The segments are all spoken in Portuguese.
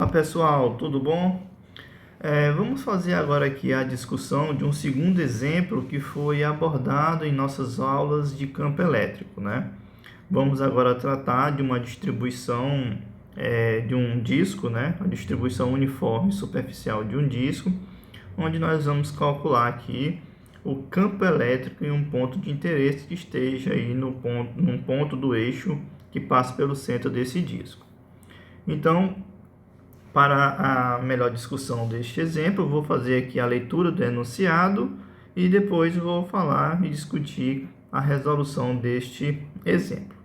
Olá pessoal, tudo bom? Vamos fazer agora aqui a discussão de um segundo exemplo que foi abordado em nossas aulas de campo elétrico, né? Vamos agora tratar de uma distribuição de um disco, né? A distribuição uniforme superficial de um disco, onde nós vamos calcular aqui o campo elétrico em um ponto de interesse que esteja aí num ponto do eixo que passa pelo centro desse disco. Então, para a melhor discussão deste exemplo, vou fazer aqui a leitura do enunciado e depois vou falar e discutir a resolução deste exemplo.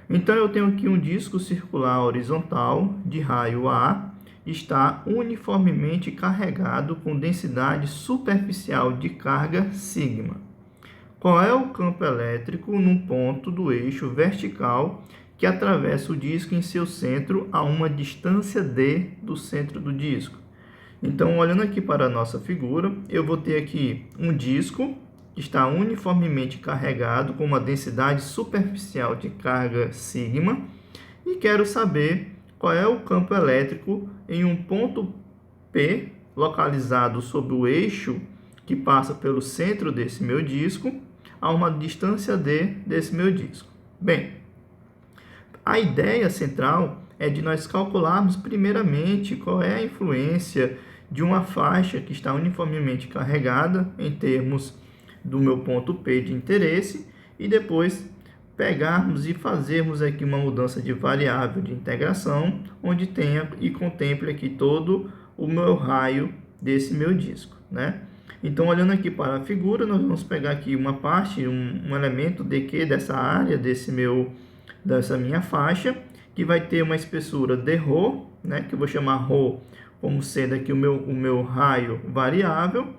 Então, eu tenho aqui um disco circular horizontal de raio A, está uniformemente carregado com densidade superficial de carga sigma. Qual é o campo elétrico num ponto do eixo vertical que atravessa o disco em seu centro a uma distância d do centro do disco? Então, olhando aqui para a nossa figura, eu vou ter aqui um disco que está uniformemente carregado com uma densidade superficial de carga sigma e quero saber qual é o campo elétrico em um ponto P localizado sobre o eixo que passa pelo centro desse meu disco a uma distância d desse meu disco. Bem, a ideia central é de nós calcularmos primeiramente qual é a influência de uma faixa que está uniformemente carregada em termos do meu ponto P de interesse e depois pegarmos e fazermos aqui uma mudança de variável de integração onde tenha e contemple aqui todo o meu raio desse meu disco, né? Então, olhando aqui para a figura, nós vamos pegar aqui uma parte, um elemento dq dessa área dessa minha faixa, que vai ter uma espessura dρ, né, que eu vou chamar ρ como sendo aqui o meu raio variável.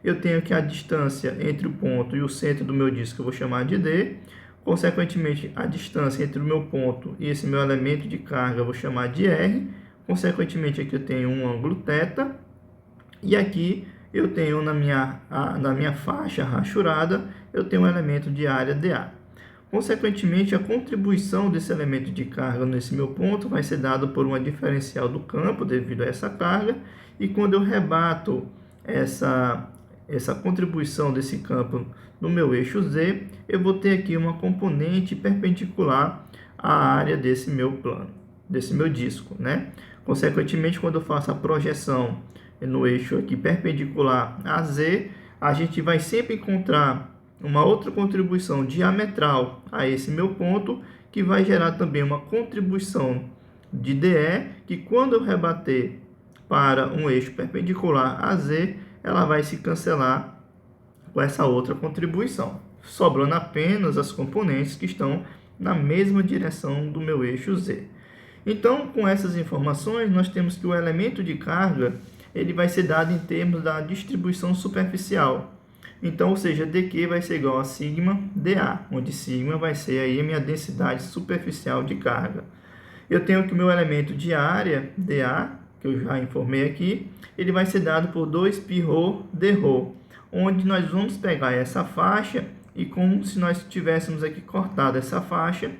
Eu tenho aqui a distância entre o ponto e o centro do meu disco, que eu vou chamar de d. Consequentemente, a distância entre o meu ponto e esse meu elemento de carga eu vou chamar de r. Consequentemente, aqui eu tenho um ângulo θ. E aqui eu tenho na minha faixa rachurada, eu tenho um elemento de área dA. Consequentemente, a contribuição desse elemento de carga nesse meu ponto vai ser dada por uma diferencial do campo devido a essa carga. E quando eu rebato essa contribuição desse campo no meu eixo Z, eu vou ter aqui uma componente perpendicular à área desse meu plano, desse meu disco, né? Consequentemente, quando eu faço a projeção no eixo aqui perpendicular a Z, a gente vai sempre encontrar uma outra contribuição diametral a esse meu ponto, que vai gerar também uma contribuição de DE, que quando eu rebater para um eixo perpendicular a Z, ela vai se cancelar com essa outra contribuição, sobrando apenas as componentes que estão na mesma direção do meu eixo Z. Então, com essas informações, nós temos que o elemento de carga ele vai ser dado em termos da distribuição superficial. Então, ou seja, dq vai ser igual a sigma dA, onde sigma vai ser aí a minha densidade superficial de carga. Eu tenho que o meu elemento de área, dA, que eu já informei aqui, ele vai ser dado por 2πρ dρ, onde nós vamos pegar essa faixa e como se nós tivéssemos aqui cortado essa faixa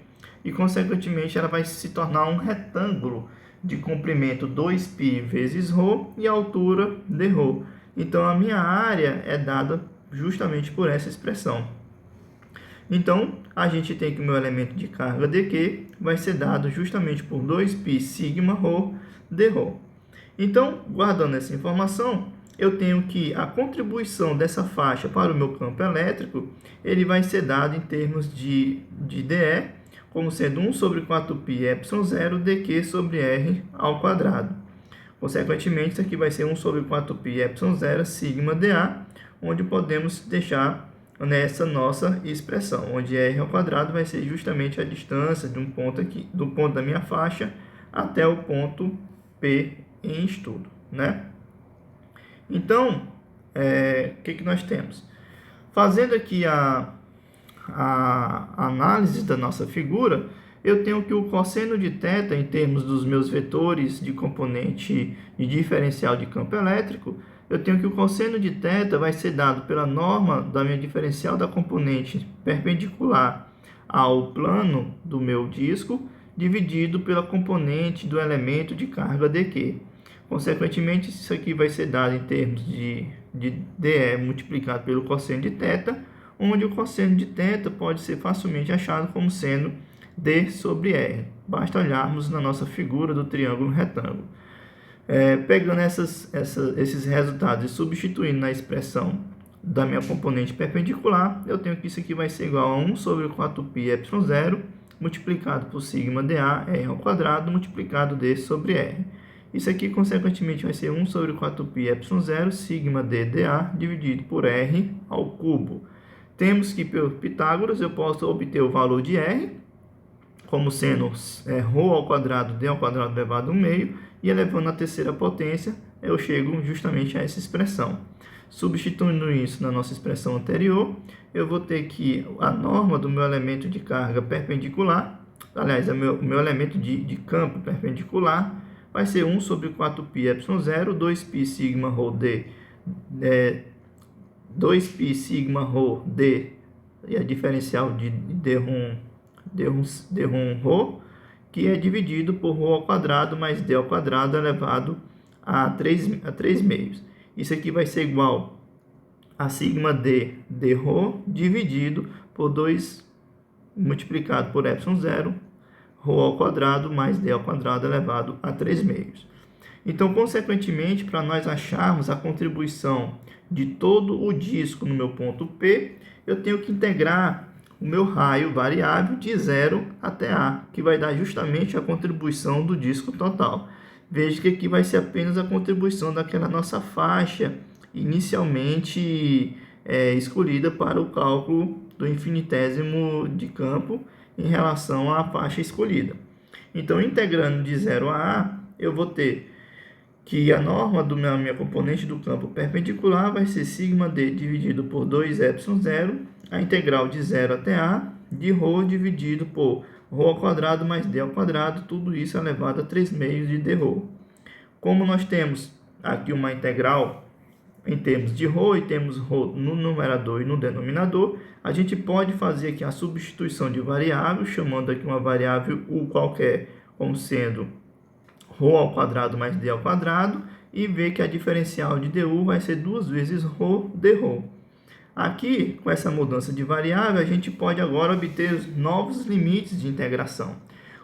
e, consequentemente, ela vai se tornar um retângulo de comprimento 2π vezes ρ e altura dρ. Então, a minha área é dada justamente por essa expressão. Então, a gente tem que o meu elemento de carga dq vai ser dado justamente por 2π sigma ρ dρ. Então, guardando essa informação, eu tenho que a contribuição dessa faixa para o meu campo elétrico, ele vai ser dado em termos de dE, como sendo 1 sobre 4π ε0 dq sobre r ao quadrado. Consequentemente, isso aqui vai ser 1 sobre 4π ε0 sigma dA, onde podemos deixar nessa nossa expressão, onde r ao quadrado vai ser justamente a distância de um ponto aqui, do ponto da minha faixa até o ponto P em estudo, né? Então, o que nós temos? Fazendo aqui a análise da nossa figura, eu tenho que o cosseno de θ, em termos dos meus vetores de componente de diferencial de campo elétrico, eu tenho que o cosseno de θ vai ser dado pela norma da minha diferencial da componente perpendicular ao plano do meu disco, dividido pela componente do elemento de carga dQ. Consequentemente, isso aqui vai ser dado em termos de dE multiplicado pelo cosseno de θ, onde o cosseno de θ pode ser facilmente achado como sendo D sobre R. Basta olharmos na nossa figura do triângulo retângulo. Pegando esses resultados e substituindo na expressão da minha componente perpendicular, eu tenho que isso aqui vai ser igual a 1 sobre 4πε0 multiplicado por sigma dA R ao quadrado multiplicado D sobre R. Isso aqui, consequentemente, vai ser 1 sobre 4πε0 sigma d dA dividido por R ao cubo. Temos que, por Pitágoras, eu posso obter o valor de R, como sendo ρ ao quadrado, d ao quadrado elevado ao meio, e elevando a terceira potência, eu chego justamente a essa expressão. Substituindo isso na nossa expressão anterior, eu vou ter que a norma do meu elemento de carga perpendicular, aliás, o meu elemento de campo perpendicular, vai ser 1 sobre 4πε0, 2π sigma ρ d, 2π sigma ρ d, e a diferencial de d1 ρ, que é dividido por ρ ao quadrado mais d ao quadrado elevado a 3 meios. Isso aqui vai ser igual a sigma d dρ dividido por 2 multiplicado por ε0, ρ ao quadrado mais d ao quadrado elevado a 3 meios. Então, consequentemente, para nós acharmos a contribuição de todo o disco no meu ponto P, eu tenho que integrar o meu raio variável de 0 até A, que vai dar justamente a contribuição do disco total. Veja que aqui vai ser apenas a contribuição daquela nossa faixa inicialmente escolhida para o cálculo do infinitésimo de campo em relação à faixa escolhida. Então, integrando de 0 a A, eu vou ter que a norma da minha componente do campo perpendicular vai ser sigma d dividido por 2ε0, a integral de 0 até A, de ρ dividido por ρ ao quadrado mais d ao quadrado, tudo isso elevado a 3 meios de dρ. Como nós temos aqui uma integral em termos de ρ e temos ρ no numerador e no denominador, a gente pode fazer aqui a substituição de variável, chamando aqui uma variável u qualquer como sendo ρ ao quadrado mais d ao quadrado, e ver que a diferencial de du vai ser 2 vezes ρ dρ. Aqui, com essa mudança de variável, a gente pode agora obter os novos limites de integração.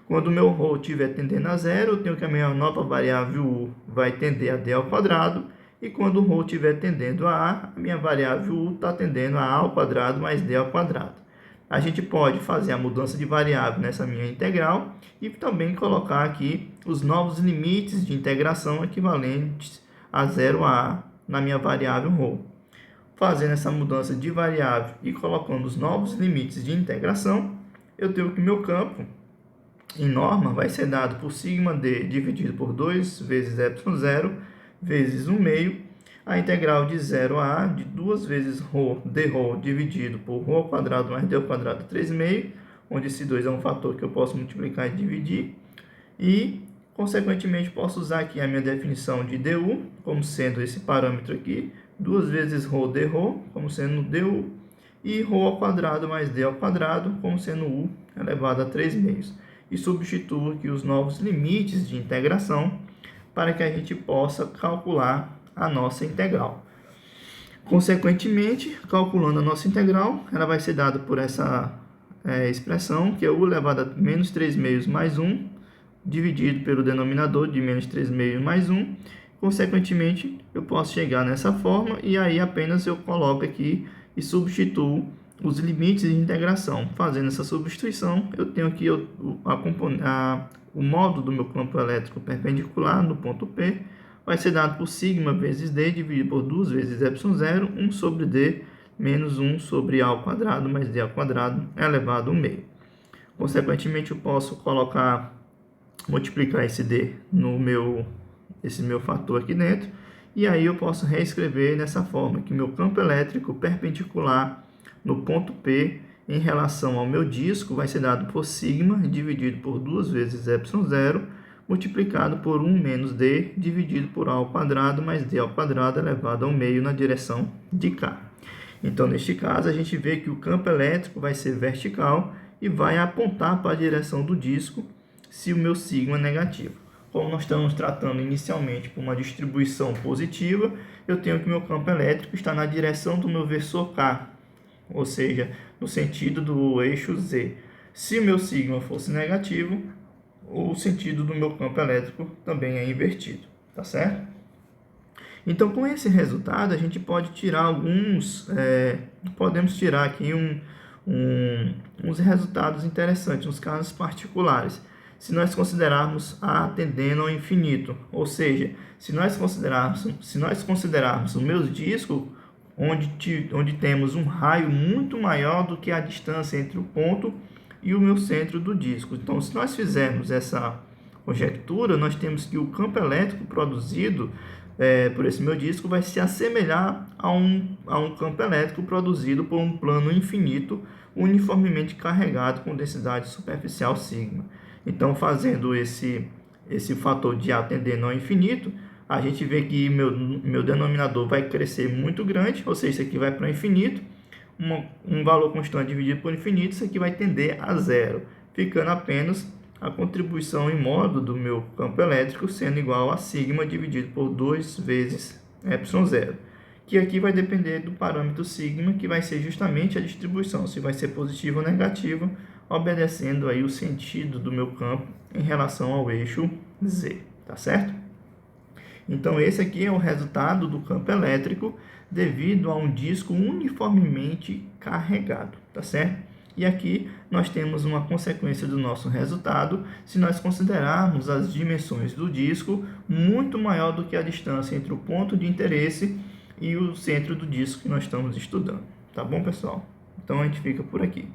Quando o meu ρ estiver tendendo a zero, eu tenho que a minha nova variável u vai tender a d ao quadrado, e quando o ρ estiver tendendo a minha variável u está tendendo a ao quadrado mais d ao quadrado. A gente pode fazer a mudança de variável nessa minha integral e também colocar aqui os novos limites de integração equivalentes a 0 a A na minha variável ρ. Fazendo essa mudança de variável e colocando os novos limites de integração, eu tenho que meu campo, em norma, vai ser dado por sigma d dividido por 2 vezes ε0 vezes 1 meio, a integral de 0 a A de 2 vezes ρ dρ dividido por ρ ao quadrado mais d ao quadrado 3 meio, onde esse 2 é um fator que eu posso multiplicar e dividir, e, consequentemente, posso usar aqui a minha definição de du, como sendo esse parâmetro aqui, 2 vezes ρ dρ, como sendo du, e ρ ao quadrado mais d ao quadrado, como sendo u elevado a 3 meios. E substituo aqui os novos limites de integração para que a gente possa calcular a nossa integral. Consequentemente, calculando a nossa integral, ela vai ser dada por essa expressão, que é u elevado a menos 3 meios mais 1, dividido pelo denominador de menos 3 meios mais 1. Consequentemente, eu posso chegar nessa forma e aí apenas eu coloco aqui e substituo os limites de integração. Fazendo essa substituição, eu tenho aqui o módulo do meu campo elétrico perpendicular no ponto P, vai ser dado por sigma vezes d dividido por 2 vezes ε0, 1 sobre d menos 1 sobre a ao quadrado mais d ao quadrado elevado ao meio. Consequentemente, eu posso multiplicar esse d esse meu fator aqui dentro, e aí eu posso reescrever dessa forma, que meu campo elétrico perpendicular no ponto P em relação ao meu disco vai ser dado por sigma dividido por 2 vezes ε0 multiplicado por 1 menos d dividido por a ao quadrado mais d ao quadrado elevado ao meio na direção de cá. Então, neste caso, a gente vê que o campo elétrico vai ser vertical e vai apontar para a direção do disco, se o meu sigma é negativo. Como nós estamos tratando inicialmente por uma distribuição positiva, eu tenho que meu campo elétrico está na direção do meu versor K, ou seja, no sentido do eixo Z. Se o meu sigma fosse negativo, o sentido do meu campo elétrico também é invertido, tá certo? Então, com esse resultado, a gente pode tirar podemos tirar aqui uns resultados interessantes, uns casos particulares. Se nós considerarmos A tendendo ao infinito, ou seja, se nós considerarmos o meu disco, onde temos um raio muito maior do que a distância entre o ponto e o meu centro do disco. Então, se nós fizermos essa conjectura, nós temos que o campo elétrico produzido por esse meu disco vai se assemelhar a um campo elétrico produzido por um plano infinito uniformemente carregado com densidade superficial sigma. Então, fazendo esse fator de A tendendo ao infinito, a gente vê que meu denominador vai crescer muito grande, ou seja, isso aqui vai para o infinito, um valor constante dividido por infinito, isso aqui vai tender a zero, ficando apenas a contribuição em módulo do meu campo elétrico sendo igual a sigma dividido por 2 vezes ε0, que aqui vai depender do parâmetro sigma, que vai ser justamente a distribuição, se vai ser positiva ou negativa, obedecendo aí o sentido do meu campo em relação ao eixo Z, tá certo? Então, esse aqui é o resultado do campo elétrico devido a um disco uniformemente carregado, tá certo? E aqui nós temos uma consequência do nosso resultado se nós considerarmos as dimensões do disco muito maior do que a distância entre o ponto de interesse e o centro do disco que nós estamos estudando. Tá bom, pessoal? Então, a gente fica por aqui.